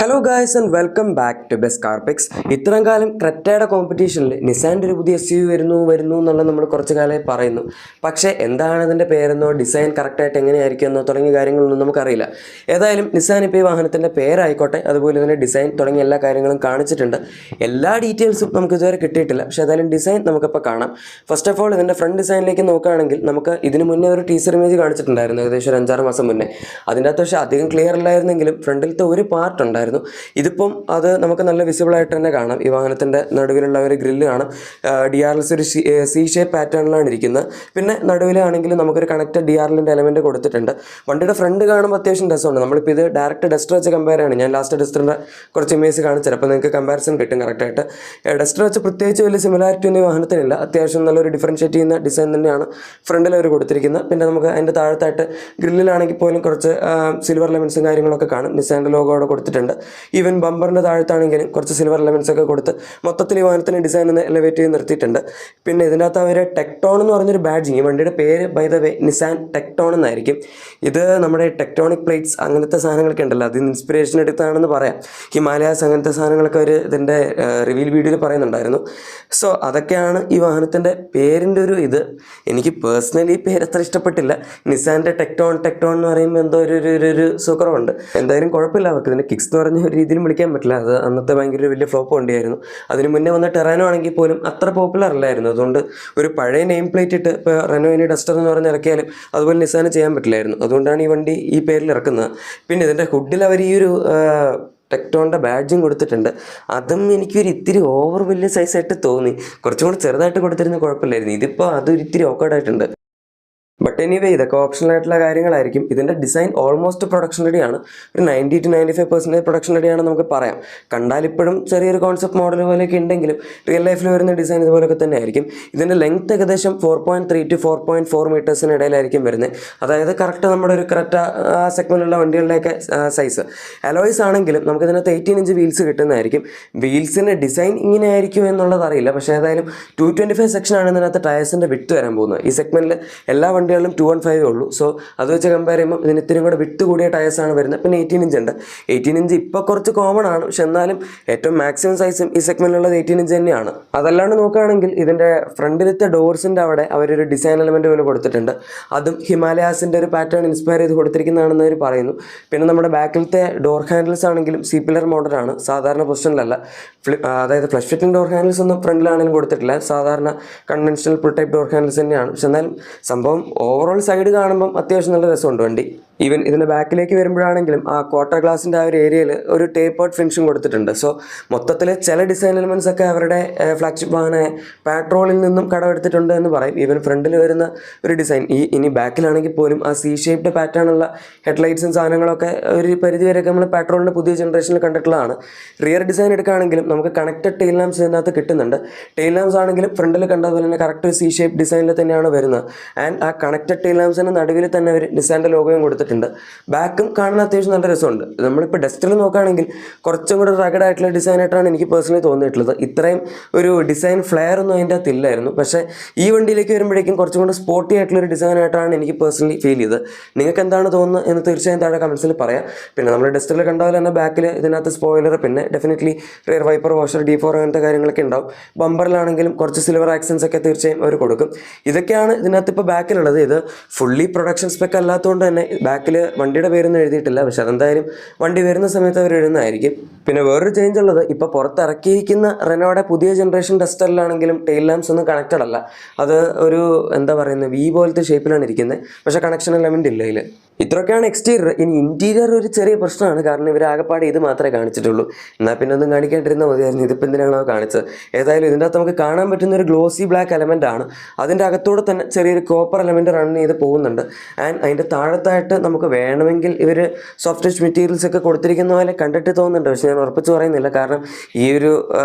Hello guys and welcome back to best car pics. ഇത്രയും കാലം ക്രെറ്റയുടെ കോമ്പറ്റീഷനിൽ നിസാൻ്റെ ഒരു പുതിയ SUV വരുന്നു എന്നുള്ളത് നമ്മൾ കുറച്ച് കാലമായി പറയുന്നു. പക്ഷേ എന്താണ് അതിൻ്റെ പേരെന്നോ ഡിസൈൻ കറക്റ്റായിട്ട് എങ്ങനെയായിരിക്കുമെന്നോ തുടങ്ങിയ കാര്യങ്ങളൊന്നും നമുക്കറിയില്ല. ഏതായാലും നിസാൻ ഇപ്പോൾ ഈ വാഹനത്തിൻ്റെ പേരായിക്കോട്ടെ അതുപോലെ തന്നെ ഡിസൈൻ തുടങ്ങിയ എല്ലാ കാര്യങ്ങളും കാണിച്ചിട്ടുണ്ട്. എല്ലാ ഡീറ്റെയിൽസും നമുക്ക് ഇതുവരെ കിട്ടിയിട്ടില്ല. പക്ഷേ ഏതായാലും ഡിസൈൻ നമുക്കിപ്പോൾ കാണാം. ഫസ്റ്റ് ഓഫ് ഓൾ ഇതിൻ്റെ ഫ്രണ്ട് ഡിസൈനിലേക്ക് നോക്കുകയാണെങ്കിൽ നമുക്ക് ഇതിന് മുന്നേ ഒരു ടീസർ ഇമേജ് കാണിച്ചിട്ടുണ്ടായിരുന്നു ഏകദേശം ഒരു 5-6 മാസം മുന്നേ. അതിൻ്റെ അകത്ത് പക്ഷേ അധികം ക്ലിയർ അല്ലായിരുന്നെങ്കിലും ഫ്രണ്ടിലത്തെ ഒരു പാർട്ട് ഉണ്ടായിരുന്നു. ഇതിപ്പം അത് നമുക്ക് നല്ല വിസിബിൾ ആയിട്ട് തന്നെ കാണാം. ഈ വാഹനത്തിൻ്റെ നടുവിലുള്ള ഒരു ഗ്രില്ല് കാണാം. DRLs ഒരു സി ഷേപ്പ് പാറ്റേണിലാണ് ഇരിക്കുന്നത്. പിന്നെ നടുവിലാണെങ്കിൽ നമുക്കൊരു കണക്റ്റഡ് DRLൻ്റെ എലമെൻറ്റ് കൊടുത്തിട്ടുണ്ട്. വണ്ടിയുടെ ഫ്രണ്ട് കാണുമ്പോൾ അത്യാവശ്യം രസമുണ്ട്. നമ്മളിപ്പോൾ ഇത് ഡയറക്റ്റ് ഡസ്റ്റർ വെച്ച് കമ്പയർ ആണ്. ഞാൻ ലാസ്റ്റ് ഡസ്റ്ററിൻ്റെ കുറച്ച് ഇമേജ് കാണിച്ചത്, അപ്പോൾ നിങ്ങൾക്ക് കമ്പാരിസൺ കിട്ടും കറക്റ്റായിട്ട്. ഡസ്റ്റർ വെച്ച് പ്രത്യേകിച്ച് വലിയ സിമിലാരിറ്റി ഒന്നും ഈ വാഹനത്തിനില്ല. അത്യാവശ്യം നല്ലൊരു ഡിഫറൻഷ്യേറ്റ് ചെയ്യുന്ന ഡിസൈൻ തന്നെയാണ് ഫ്രണ്ടിൽ അവർ കൊടുത്തിരിക്കുന്നത്. പിന്നെ നമുക്ക് അതിൻ്റെ താഴത്തായിട്ട് ഗ്രില്ലിലാണെങ്കിൽ പോലും കുറച്ച് സിൽവർ എലമെൻസും കാര്യങ്ങളൊക്കെ കാണും. നിസാൻ്റെ ലോഗോ അവിടെ കൊടുത്തിട്ടുണ്ട്. ഈവൻ ബമ്പറിൻ്റെ താഴത്താണെങ്കിലും കുറച്ച് സിൽവർ എലമെൻസ് ഒക്കെ കൊടുത്ത് മൊത്തത്തിൽ ഈ വാഹനത്തിൻ്റെ ഡിസൈൻ ഒന്ന് എലവേറ്റ് ചെയ്ത് നിർത്തിയിട്ടുണ്ട്. പിന്നെ ഇതിനകത്ത് അവർ ടെക്ടോൺ എന്ന് പറഞ്ഞൊരു ബാഡ്ജിങ്, ഈ വണ്ടിയുടെ പേര് ബൈ ദ വേ നിസാൻ ടെക്ടോൺ എന്നായിരിക്കും. ഇത് നമ്മുടെ ടെക്ടോണിക് പ്ലേറ്റ്സ് അങ്ങനത്തെ സാധനങ്ങളൊക്കെ ഉണ്ടല്ലോ, അതിന് ഇൻസ്പിറേഷൻ എടുത്താണെന്ന് പറയാം. ഹിമാലയാസ് അങ്ങനത്തെ സാധനങ്ങളൊക്കെ അവർ ഇതിൻ്റെ റിവീൽ വീഡിയോയിൽ പറയുന്നുണ്ടായിരുന്നു. സോ അതൊക്കെയാണ് ഈ വാഹനത്തിൻ്റെ പേരിൻ്റെ ഒരു ഇത്. എനിക്ക് പേഴ്സണലി ഈ പേര് അത്ര ഇഷ്ടപ്പെട്ടില്ല. നിസാൻ്റെ ടെക്ടോൺ എന്ന് പറയുമ്പോൾ എന്തോ ഒരു സുഖമുണ്ട്. എന്തായാലും കുഴപ്പമില്ല, അവർക്ക് ഇതിൻ്റെ കിക്സ് എന്ന് പറഞ്ഞ ഒരു രീതിയിൽ വിളിക്കാൻ പറ്റില്ല. അത് അന്നത്തെ ഭയങ്കര ഒരു വലിയ ഫ്ലോപ്പ് വണ്ടിയായിരുന്നു. അതിന് മുന്നേ വന്ന ടെറാനോ ആണെങ്കിൽ പോലും അത്ര പോപ്പുലർ അല്ലായിരുന്നു. അതുകൊണ്ട് ഒരു പഴയ നെയിം പ്ലേറ്റ് ഇട്ട് ഇപ്പോൾ റെനോയിന് ഡസ്റ്റർ എന്ന് പറഞ്ഞ് ഇറക്കിയാലും അതുപോലെ നിസാന് ചെയ്യാൻ പറ്റില്ലായിരുന്നു. അതുകൊണ്ടാണ് ഈ വണ്ടി ഈ പേരിൽ ഇറക്കുന്നത്. പിന്നെ ഇതിൻ്റെ ഹുഡിൽ അവർ ഈ ഒരു ടെക്ടോണിൻ്റെ ബാഡ്ജും കൊടുത്തിട്ടുണ്ട്. അതും എനിക്കൊരു ഇത്തിരി ഓവർ വലിയ സൈസായിട്ട് തോന്നി. കുറച്ചും കൂടി ചെറുതായിട്ട് കൊടുത്തിരുന്ന കുഴപ്പമില്ലായിരുന്നു. ഇതിപ്പോൾ അതൊരു ഇത്തിരി ഓക്കേഡായിട്ടുണ്ട്. ബട്ട് എനിവേ ഇതൊക്കെ ഓപ്ഷണൽ ആയിട്ടുള്ള കാര്യങ്ങളായിരിക്കും. ഇതിൻ്റെ ഡിസൈൻ ഓൾമോസ്റ്റ് പ്രൊഡക്ഷൻ റെഡിയാണ്. ഒരു 90 to 95% പ്രൊഡക്ഷൻ റെഡിയാണെന്ന് നമുക്ക് പറയാം. കണ്ടാൽ ഇപ്പോഴും ചെറിയൊരു കോൺസെപ്റ്റ് മോഡൽ പോലെയൊക്കെ ഉണ്ടെങ്കിലും റിയൽ ലൈഫിൽ വരുന്ന ഡിസൈൻ ഇതുപോലൊക്കെ തന്നെ ആയിരിക്കും. ഇതിൻ്റെ ലെങ്ത് ഏകദേശം 4.3 to 4.4 മീറ്റേഴ്സിന് ഇടയിലായിരിക്കും വരുന്നത്. അതായത് കറക്റ്റ് നമ്മുടെ ഒരു ക്രെറ്റ ആ സെഗ്മെൻറ്റിലുള്ള വണ്ടികളുടെയൊക്കെ സൈസ്. അലോയ്സ് ആണെങ്കിലും നമുക്കിതിനകത്ത് 18 ഇഞ്ച് വീൽസ് കിട്ടുന്നതായിരിക്കും. വീൽസിൻ്റെ ഡിസൈൻ ഇങ്ങനെ ആയിരിക്കും എന്നുള്ളത് അറിയില്ല. പക്ഷേ ഏതായാലും 225 സെക്ഷനാണ് ഇതിനകത്ത് ടയേഴ്സിൻ്റെ വിട്ട് വരാൻ പോകുന്നത്. ഈ സെഗ്മെൻറ്റിൽ എല്ലാ വണ്ടികളിലും 215 ഉള്ളൂ. സോ അത് വെച്ച് കമ്പയർ ചെയ്യുമ്പോൾ ഇതിന് ഇത്തിരി കൂടെ വിട്ട് കൂടിയ ടയേഴ്സാണ് വരുന്നത്. പിന്നെ 18 ഇഞ്ച് ഉണ്ട്. 18 ഇഞ്ച് ഇപ്പോൾ കുറച്ച് കോമൺ ആണ്, പക്ഷെ എന്നാലും ഏറ്റവും മാക്സിമം സൈസും ഈ സെഗ്മെൻറ്റിലുള്ളത് 18 ഇഞ്ച് തന്നെയാണ്. അതല്ലാണ്ട് നോക്കുകയാണെങ്കിൽ ഇതിൻ്റെ ഫ്രണ്ടിലത്തെ ഡോർസിൻ്റെ അവിടെ അവരൊരു ഡിസൈൻ എലമെൻറ്റ് പോലെ കൊടുത്തിട്ടുണ്ട്. അതും ഹിമാലയാസിൻ്റെ ഒരു പാറ്റേൺ ഇൻസ്പയർ ചെയ്ത് കൊടുത്തിരിക്കുന്നതാണെന്ന് അവർ പറയുന്നു. പിന്നെ നമ്മുടെ ബാക്കിലത്തെ ഡോർ ഹാൻഡിൽസ് ആണെങ്കിലും സി പില്ലർ മോഡലാണ്, സാധാരണ പൊസിഷനിലല്ല. അതായത് ഫ്ലഷ് ഫിറ്റിംഗ് ഡോർ ഹാൻഡിൽസ് ഒന്നും ഫ്രണ്ടിലാണെങ്കിലും കൊടുത്തിട്ടില്ല. സാധാരണ conventional full type door handles തന്നെയാണ്. പക്ഷെ എന്നാലും സംഭവം ഓവറോൾ സൈഡ് കാണുമ്പം അത്യാവശ്യം നല്ല രസമുണ്ട് വണ്ടി. ഈവൻ ഇതിൻ്റെ ബാക്കിലേക്ക് വരുമ്പോഴാണെങ്കിലും ആ ക്വാർട്ടർ ഗ്ലാസിൻ്റെ ആ ഒരു ഏരിയയിൽ ഒരു ടേപ്പേർഡ് ഫിനിഷും കൊടുത്തിട്ടുണ്ട്. സോ മൊത്തത്തിൽ ചില ഡിസൈൻ എലമെൻറ്റ്സ് ഒക്കെ അവരുടെ ഫ്ലാഗ്ഷിപ്പ് വാഹന പാട്രോളിൽ നിന്നും കടമെടുത്തിട്ടുണ്ട് എന്ന് പറയും. ഈവൻ ഫ്രണ്ടിൽ വരുന്ന ഒരു ഡിസൈൻ ഇനി ബാക്കിലാണെങ്കിൽ പോലും ആ സി ഷേപ്ഡ് പാറ്റേൺ ഉള്ള ഹെഡ്ലൈറ്റ്സും സാധനങ്ങളൊക്കെ ഒരു പരിധിവരെയൊക്കെ നമ്മൾ പാട്രോളിൻ്റെ പുതിയ ജനറേഷനിൽ കണ്ടിട്ടുള്ളതാണ്. റിയർ ഡിസൈൻ എടുക്കുകയാണെങ്കിലും നമുക്ക് കണക്റ്റഡ് ടെയിൽ ലാംപ്സ് ഇതിനകത്ത് കിട്ടുന്നുണ്ട്. ടെയിൽ ലാംപ്സ് ആണെങ്കിലും ഫ്രണ്ടിൽ കണ്ടതുപോലെ തന്നെ കറക്റ്റ് സി ഷേപ്പ് ഡിസൈനിൽ തന്നെയാണ് വരുന്നത്. ആൻഡ് ആ കണക്റ്റഡ് ടെയിൽ ലാംപ്സിന് നടുവിൽ തന്നെ ഒരു നിസാൻ്റെ ലോഗോയും കൊടുത്തിട്ടുണ്ട്. ബാക്കും കാണാൻ അത്യാവശ്യം നല്ല രസമുണ്ട്. നമ്മളിപ്പോൾ ഡസ്റ്ററിൽ നോക്കുകയാണെങ്കിൽ കുറച്ചും കൂടെ റഗഡ് ആയിട്ടുള്ള ഡിസൈനായിട്ടാണ് എനിക്ക് പേഴ്സണലി തോന്നിയിട്ടുള്ളത്. ഇത്രയും ഒരു ഡിസൈൻ ഫ്ലെയർ ഒന്നും അതിൻ്റെ അകത്ത് ഇല്ലായിരുന്നു. പക്ഷേ ഈ വണ്ടിയിലേക്ക് വരുമ്പോഴേക്കും കുറച്ചും കൂടെ സ്പോർട്ടി ആയിട്ടുള്ളൊരു ഡിസൈനായിട്ടാണ് എനിക്ക് പേഴ്സണലി ഫീൽ ചെയ്തത്. നിങ്ങൾക്ക് എന്താണ് തോന്നുന്നത് എന്ന് തീർച്ചയായും താഴെ കമൻസിൽ പറയാം. പിന്നെ നമ്മൾ ഡസ്റ്ററിൽ കണ്ട പോലെ തന്നെ ബാക്കിൽ ഇതിനകത്ത് സ്പോയിലർ, പിന്നെ definitely rear wiper washer, D4 അങ്ങനത്തെ കാര്യങ്ങളൊക്കെ ഉണ്ടാവും. ബമ്പറിലാണെങ്കിലും കുറച്ച് സിൽവർ ആക്സൻസ് ഒക്കെ തീർച്ചയായും അവർ കൊടുക്കും. ഇതൊക്കെയാണ് ഇതിനകത്ത് ഇപ്പോൾ ബാക്കിലുള്ളത്. ഇത് ഫുള്ളി പ്രൊഡക്ഷൻ സ്പെക്ക് അല്ലാത്തതുകൊണ്ട് തന്നെ ബാക്കിൽ വണ്ടിയുടെ പേരൊന്നും എഴുതിയിട്ടില്ല. പക്ഷെ അതെന്തായാലും വണ്ടി വരുന്ന സമയത്ത് അവർ എഴുതുന്നതായിരിക്കും. പിന്നെ വേറൊരു ചേഞ്ച് ഉള്ളത്, ഇപ്പോൾ പുറത്തിറക്കിയിരിക്കുന്ന റെനോയുടെ പുതിയ ജനറേഷൻ ഡസ്റ്ററിലാണെങ്കിലും ടെയിൽ ലാംപ്സ് ഒന്നും കണക്റ്റഡ് അല്ല. അത് ഒരു എന്താ പറയുന്നത് വി പോലത്തെ ഷേപ്പിലാണ് ഇരിക്കുന്നത്. പക്ഷേ കണക്ഷൻ എലമെൻ്റ് ഇല്ല ഇതിൽ. ഇത്രയൊക്കെയാണ് എക്സ്റ്റീരിയർ. ഇനി ഇൻറ്റീരിയർ ഒരു ചെറിയ പ്രശ്നമാണ്. കാരണം ഇവർ ആകെപ്പാടെ ഇത് മാത്രമേ കാണിച്ചിട്ടുള്ളൂ. എന്നാൽ പിന്നെ ഒന്നും കാണിക്കാണ്ടിരുന്നാൽ മതിയായിരുന്നു. ഇതിപ്പോൾ എന്തിനാണോ കാണിച്ചത്. ഏതായാലും ഇതിൻ്റെ അകത്ത് നമുക്ക് കാണാൻ പറ്റുന്ന ഒരു ഗ്ലോസി ബ്ലാക്ക് എലമെൻ്റ് ആണ്. അതിൻ്റെ അകത്തൂടെ തന്നെ ചെറിയൊരു കോപ്പർ എലമെൻറ്റ് റൺ ചെയ്ത് പോകുന്നുണ്ട്. ആൻഡ് അതിൻ്റെ താഴത്തായിട്ട് നമുക്ക് വേണമെങ്കിൽ ഇവർ സോഫ്റ്റ് ടച്ച് മെറ്റീരിയൽസ് ഒക്കെ കൊടുത്തിരിക്കുന്ന പോലെ കണ്ടിട്ട് തോന്നുന്നുണ്ട്. പക്ഷേ ഞാൻ ഉറപ്പിച്ച് പറയുന്നില്ല. കാരണം ഈ ഒരു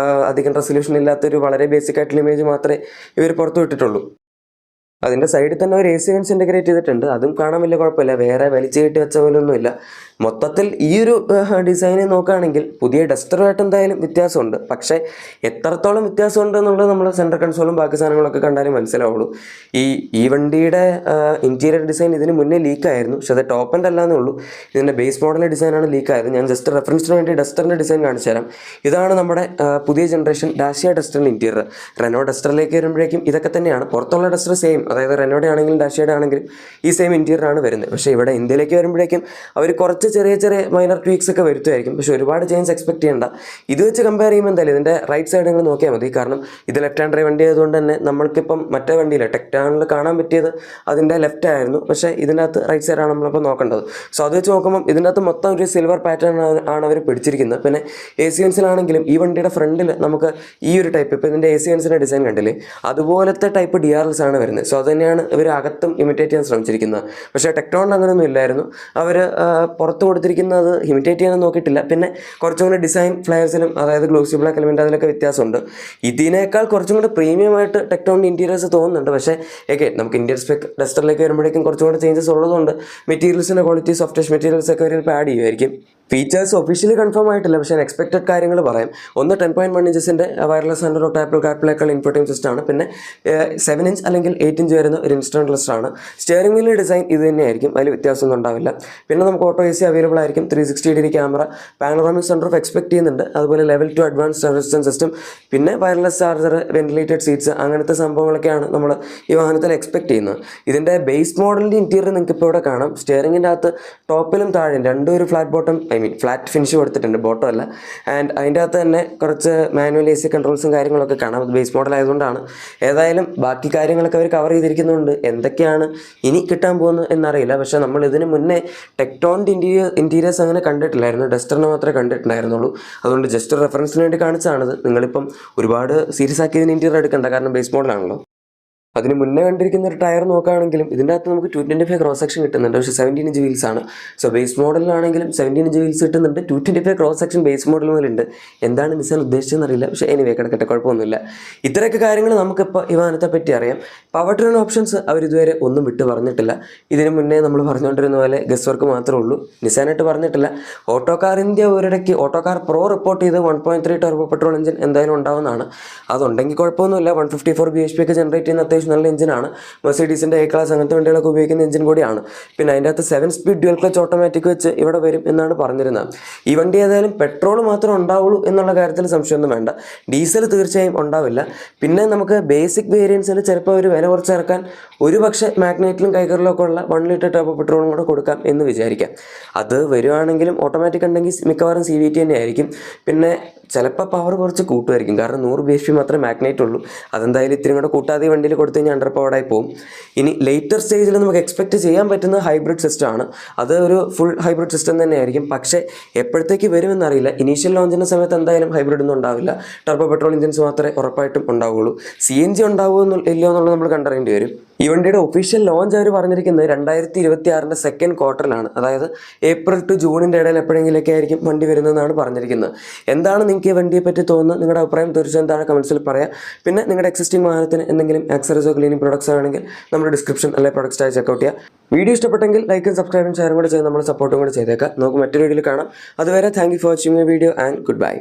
അധികം റെസൊല്യൂഷൻ ഇല്ലാത്തൊരു വളരെ ബേസിക് ആയിട്ടുള്ള ഇമേജ് മാത്രമേ ഇവർ പുറത്തു വിട്ടിട്ടുള്ളൂ. അതിൻ്റെ സൈഡിൽ തന്നെ ഒരു AC വെൻസ് ഇൻ്റഗ്രേറ്റ് ചെയ്തിട്ടുണ്ട്. അതും കാണാൻ വലിയ കുഴപ്പമില്ല, വേറെ വലിച്ചു കയറ്റി വെച്ച പോലൊന്നുമില്ല. മൊത്തത്തിൽ ഈ ഒരു ഡിസൈനിൽ നോക്കുകയാണെങ്കിൽ പുതിയ ഡസ്റ്ററുമായിട്ട് എന്തായാലും വ്യത്യാസമുണ്ട്. പക്ഷേ എത്രത്തോളം വ്യത്യാസമുണ്ട് എന്നുള്ളത് നമ്മൾ സെൻറ്റർ കൺസോളും ബാക്കി സാധനങ്ങളൊക്കെ കണ്ടാലും മനസ്സിലാവുള്ളൂ. ഈ വണ്ടിയുടെ ഇൻറ്റീരിയർ ഡിസൈൻ ഇതിന് മുന്നേ ലീക്കായിരുന്നു, പക്ഷേ അത് ടോപ്പ് എൻഡ് അല്ലാന്നേ ഉള്ളൂ. ഇതിൻ്റെ ബേസ് മോഡലിൻ്റെ ഡിസൈനാണ് ലീക്കായത്. ഞാൻ ജസ്റ്റ് റെഫറൻസിന് വേണ്ടി ഡസ്റ്ററിൻ്റെ ഡിസൈൻ കാണിച്ചു തരാം. ഇതാണ് നമ്മുടെ പുതിയ ജനറേഷൻ ഡാഷ്യ ഡസ്റ്ററിൻ്റെ ഇൻറ്റീരിയർ. റെനോ ഡസ്റ്ററിലേക്ക് വരുമ്പോഴേക്കും ഇതൊക്കെ തന്നെയാണ്. പുറത്തുള്ള ഡസ്റ്റർ സെയിം, അതായത് റെനോയുടെ ആണെങ്കിലും ഡാഷ്യയുടെ ആണെങ്കിലും ഈ സെയിം ഇൻറ്റീരിയറാണ് വരുന്നത്. പക്ഷേ ഇവിടെ ഇന്ത്യയിലേക്ക് വരുമ്പോഴേക്കും അവർ കുറച്ച് ചെറിയ ചെറിയ മൈനർ ട്വീക്സ് ഒക്കെ വരുത്തുമായിരിക്കും. പക്ഷേ ഒരുപാട് ചേഞ്ച് എക്സ്പെക്ട് ചെയ്യേണ്ട. ഇത് വെച്ച് കമ്പയർ ചെയ്യുമ്പോൾ എന്തായാലും ഇതിൻ്റെ റൈറ്റ് സൈഡ് നിങ്ങൾ നോക്കിയാൽ മതി. കാരണം ഇത് ലെഫ്റ്റ് ഹാൻഡ് ഡ്രൈവ് വണ്ടി ആയതുകൊണ്ട് തന്നെ നമ്മൾക്കിപ്പം മറ്റേ വണ്ടിയില്ല ടെക്ടാണിൽ കാണാൻ പറ്റിയത് അതിൻ്റെ ലെഫ്റ്റ് ആയിരുന്നു. പക്ഷേ ഇതിനകത്ത് റൈറ്റ് സൈഡാണ് നമ്മളിപ്പോൾ നോക്കേണ്ടത്. സോ അത് വെച്ച് നോക്കുമ്പോൾ ഇതിനകത്ത് മൊത്തം ഒരു സിൽവർ പാറ്റേൺ ആണ് അവർ പിടിച്ചിരിക്കുന്നത്. പിന്നെ AC വെൻസിലാണെങ്കിലും ഈ വണ്ടിയുടെ ഫ്രണ്ടിൽ നമുക്ക് ഈ ഒരു ടൈപ്പ്, ഇപ്പോൾ ഇതിൻ്റെ AC വെൻസിൻ്റെ ഡിസൈൻ കണ്ടില്ലേ, അതുപോലത്തെ ടൈപ്പ് DRLs ആണ് വരുന്നത്. സോ അത് തന്നെയാണ് ഇവർ അകത്തും ഇമിറ്റേറ്റ് ചെയ്യാൻ ശ്രമിച്ചിരിക്കുന്നത്. പക്ഷേ ടെക്ടോണിൽ അങ്ങനെയൊന്നും ഇല്ലായിരുന്നു. അവർ പുറത്ത് കൊടുത്തിരിക്കുന്നത് ഇമിറ്റേറ്റ് ചെയ്യാൻ നോക്കിയിട്ടില്ല. പിന്നെ കുറച്ചും കൂടി ഡിസൈൻ ഫ്ലെയർസിലും, അതായത് ഗ്ലോസി ബ്ലാക്ക് എലിമെൻ്റ്, അതിലൊക്കെ വ്യത്യാസമുണ്ട്. ഇതിനേക്കാൾ കുറച്ചും കൂടി പ്രീമിയം ആയിട്ട് ടെക്ടോണിൻ്റെ ഇൻറ്റീരിയേഴ്സ് തോന്നുന്നുണ്ട്. പക്ഷേ നമുക്ക് ഇന്ത്യൻ സ്പെക് ഡസ്റ്ററിലേക്ക് വരുമ്പോഴേക്കും കുറച്ചും കൂടി ചേഞ്ചസ് ഉള്ളതുകൊണ്ട് മെറ്റീരിയൽസിൻ്റെ ക്വാളിറ്റി, സോഫ്റ്റ് ടച്ച് മെറ്റീരിയൽസ് ഒക്കെ അവർ ആഡ് ചെയ്യുമായിരിക്കും. ഫീച്ചേഴ്സ് ഒഫീഷ്യലി കൺഫേം ആയിട്ടില്ല, പക്ഷേ എക്സ്പെക്റ്റഡ് കാര്യങ്ങൾ പറയാം. ഒന്ന് 10.1 ഇഞ്ചസിൻ്റെ വയർലെസ് ആൻഡ്രോയിഡ് ആപ്പിൾ കാർപ്ലേക്കാൾ ഇൻഫോർടൈം സിസ്റ്റമാണ്. പിന്നെ 7 ഇഞ്ച് അല്ലെങ്കിൽ 8 ഇഞ്ച് വരുന്ന ഒരു ഇൻസ്റ്റന്റ് ക്ലസ്റ്ററാണ്. സ്റ്റിയറിംഗ് വീലിൻ്റെ ഡിസൈൻ ഇത് തന്നെയായിരിക്കും, അതിൽ വ്യത്യാസമൊന്നും ഉണ്ടാവില്ല. പിന്നെ നമുക്ക് ഓട്ടോ AC അവൈലബിൾ ആയിരിക്കും. 360° ക്യാമറ, പാനോറാമിക് സൺറൂഫ് എക്സ്പെക്ട് ചെയ്യുന്നുണ്ട്. അതുപോലെ ലെവൽ 2 അഡ്വാൻസ്ഡ് റെസിസ്റ്റൻസ് സിസ്റ്റം, പിന്നെ വയർലെസ് ചാർജർ, വെന്റിലേറ്റഡ് സീറ്റ്സ്, അങ്ങനത്തെ സംഭവങ്ങളൊക്കെയാണ് നമ്മൾ ഈ വാഹനത്തിൽ എക്സ്പെക്ട് ചെയ്യുന്നത്. ഇതിൻ്റെ ബേസ് മോഡലിൻ്റെ ഇൻറ്റീരിയർ നിങ്ങൾക്ക് ഇപ്പോൾ ഇവിടെ കാണാം. സ്റ്റിയറിംഗിൻ്റെ അകത്ത് ടോപ്പിലും താഴെയും രണ്ടും ഒരു ഫ്ലാറ്റ് ബോട്ടം, ഫ്ലാറ്റ് ഫിനിഷ് കൊടുത്തിട്ടുണ്ട്, ബോട്ടം അല്ല. ആൻഡ് അതിൻ്റെ അകത്ത് തന്നെ കുറച്ച് മാനുവൽ AC കൺട്രോൾസും കാര്യങ്ങളൊക്കെ കാണാം. അത് ബേസ് മോഡൽ ആയതുകൊണ്ടാണ്. ഏതായാലും ബാക്കി കാര്യങ്ങളൊക്കെ അവർ കവർ ചെയ്തിരിക്കുന്നുണ്ട്. എന്തൊക്കെയാണ് ഇനി കിട്ടാൻ പോകുന്നത് എന്നറിയില്ല. പക്ഷേ നമ്മൾ ഇതിന് മുന്നേ ടെക്ടോണിൻ്റെ ഇൻറ്റീരിയേഴ്സ് അങ്ങനെ കണ്ടിട്ടില്ലായിരുന്നു, ഡസ്റ്ററിനെ മാത്രമേ കണ്ടിട്ടുണ്ടായിരുന്നുള്ളൂ. അതുകൊണ്ട് ജസ്റ്റ് റെഫറൻസിന് വേണ്ടി കാണിച്ചതാണിത്. നിങ്ങളിപ്പം ഒരുപാട് സീരിയസ് ആക്കി ഇതിന് ഇൻറ്റീരിയർ എടുക്കണ്ട, കാരണം ബേസ് മോഡലാണല്ലോ. അതിന് മുന്നേ കണ്ടിരിക്കുന്ന ഒരു ടയർ നോക്കുകയാണെങ്കിലും ഇതിൻ്റെ അകത്ത് നമുക്ക് 225 ക്രോസ് സെക്ഷൻ കിട്ടുന്നുണ്ട്. പക്ഷേ 17 ഇഞ്ച് വീൽസ് ആണ്. സോ ബേസ് മോഡലിലാണെങ്കിലും 17 ഇഞ്ച് വീൽസ് കിട്ടുന്നുണ്ട്. 225 ക്രോസ് സെക്ഷൻ ബേസ് മോഡൽ മുതലുണ്ട്. എന്താണ് നിസാൻ ഉദ്ദേശിച്ചതെന്ന് അറിയില്ല, പക്ഷേ എനിവേ കിടക്കട്ടെ, കുഴപ്പമൊന്നുമില്ല. ഇത്രയൊക്കെ കാര്യങ്ങൾ നമുക്കിപ്പോൾ ഈ വാഹനത്തെ പറ്റി അറിയാം. പവർ ട്രെയിൻ ഓപ്ഷൻസ് അവർ ഇതുവരെ ഒന്നും വിട്ട് പറഞ്ഞിട്ടില്ല. ഇതിന് മുന്നേ നമ്മൾ പറഞ്ഞുകൊണ്ടിരുന്ന പോലെ ഗസ് വർക്ക് മാത്രമേ ഉള്ളൂ, നിസാനായിട്ട് പറഞ്ഞിട്ടില്ല. ഓട്ടോകാർ ഇന്ത്യ ഒരിടയ്ക്ക് ഓട്ടോകാർ പ്രോ റിപ്പോർട്ട് ചെയ്ത് 1.3 ടർബോ പെട്രോൾ എഞ്ചിൻ എന്തായാലും ഉണ്ടാവുന്നതാണ്. അതുണ്ടെങ്കിൽ കുഴപ്പമൊന്നുമില്ല. 154 bhp ഒക്കെ ജനറേറ്റ് ചെയ്യുന്ന അത്യാവശ്യം നല്ല എഞ്ചിനാണ്. മെർസിഡീസിൻ്റെ A ക്ലാസ് അങ്ങനത്തെ വണ്ടികളൊക്കെ ഉപയോഗിക്കുന്ന എഞ്ചിൻ കൂടിയാണ്. പിന്നെ അതിൻ്റെ അകത്ത് 7 സ്പീഡ് ഡ്യുവൽ ക്ലച്ച് ഓട്ടോമാറ്റിക് വെച്ച് ഇവിടെ വരും എന്നാണ് പറഞ്ഞിരുന്നത്. ഈ വണ്ടി ഏതായാലും പെട്രോൾ മാത്രമേ ഉണ്ടാവുള്ളൂ എന്നുള്ള കാര്യത്തിൽ സംശയമൊന്നും വേണ്ട. ഡീസൽ തീർച്ചയായും ഉണ്ടാവില്ല. പിന്നെ നമുക്ക് ബേസിക് വേരിയൻസിൽ ചിലപ്പോൾ ഒരു വില കുറച്ച് ഇറക്കാൻ ഒരു പക്ഷേ മാഗ്നൈറ്റിലും കൈക്കറിലും ഒക്കെ ഉള്ള 1 ലിറ്റർ ടർബോ പെട്രോളും കൂടെ കൊടുക്കാം എന്ന് വിചാരിക്കാം. അത് വരുവാണെങ്കിലും ഓട്ടോമാറ്റിക് ഉണ്ടെങ്കിൽ മിക്കവാറും CVT തന്നെ ആയിരിക്കും. പിന്നെ ചിലപ്പോൾ പവർ കുറച്ച് കൂട്ടുമായിരിക്കും, കാരണം 100 bhp മാത്രമേ മാഗ്നൈറ്റ് ഉള്ളൂ. അതെന്തായാലും ഇത്തിരി കൂടെ കൂട്ടാതെ വണ്ടിയിൽ കൊടുത്തു കഴിഞ്ഞാൽ അണ്ടർ പവർഡായി പോകും. ഇനി ലേറ്റർ സ്റ്റേജിൽ നമുക്ക് എക്സ്പെക്ട് ചെയ്യാൻ പറ്റുന്ന ഹൈബ്രിഡ് സിസ്റ്റമാണ്. അത് ഒരു ഫുൾ ഹൈബ്രിഡ് സിസ്റ്റം തന്നെയായിരിക്കും. പക്ഷേ എപ്പോഴത്തേക്ക് വരുമെന്നറിയില്ല. ഇനീഷ്യൽ ലോഞ്ചിൻ്റെ സമയത്ത് എന്തായാലും ഹൈബ്രിഡ് ഒന്നും ഉണ്ടാവില്ല. ടർബോ പെട്രോൾ എഞ്ചിൻസ് മാത്രമേ ഉറപ്പായിട്ടും ഉണ്ടാവുകയുള്ളൂ. CNG ഉണ്ടാവുമോ ഇല്ലയോ എന്നുള്ളത് നമ്മൾ കണ്ടറിയേണ്ടി വരും. ഈ വണ്ടിയുടെ ഒഫീഷ്യൽ ലോഞ്ച് അവർ പറഞ്ഞിരിക്കുന്നത് 2026 സെക്കൻഡ് ക്വാർട്ടറിലാണ്. അതായത് ഏപ്രിൽ ടു ജൂണിൻ്റെ ഇടയിൽ എപ്പോഴെങ്കിലൊക്കെ ആയിരിക്കും വണ്ടി വരുന്നതെന്നാണ് പറഞ്ഞിരിക്കുന്നത്. എന്താണ് നിങ്ങൾക്ക് ഈ വണ്ടിയെ പറ്റി തോന്നുന്നത്? നിങ്ങളുടെ അഭിപ്രായം തീർച്ചയായും താഴെ കമൻസിൽ പറയാം. പിന്നെ നിങ്ങളുടെ എക്സിസ്റ്റിംഗ് വാഹനത്തിന് എന്തെങ്കിലും ആക്സറീസോ ക്ലീനിങ് പ്രൊഡക്ട്സ് ആണെങ്കിൽ നമ്മുടെ ഡിസ്ക്രിപ്ഷൻ അല്ലെങ്കിൽ പ്രൊഡക്ട്സ് ആയി ചെക്കൗട്ട് ചെയ്യുക. വീഡിയോ ഇഷ്ടപ്പെട്ടെങ്കിൽ ലൈക്കും സബ്സ്ക്രൈബും ഷെയറും കൂടെ ചെയ്ത് നമ്മൾ സപ്പോർട്ടും കൂടെ ചെയ്തേക്കാം. നമുക്ക് മറ്റൊരു വീഡിയോയിൽ കാണാം. അതുവരെ thank you for watching my video and good bye.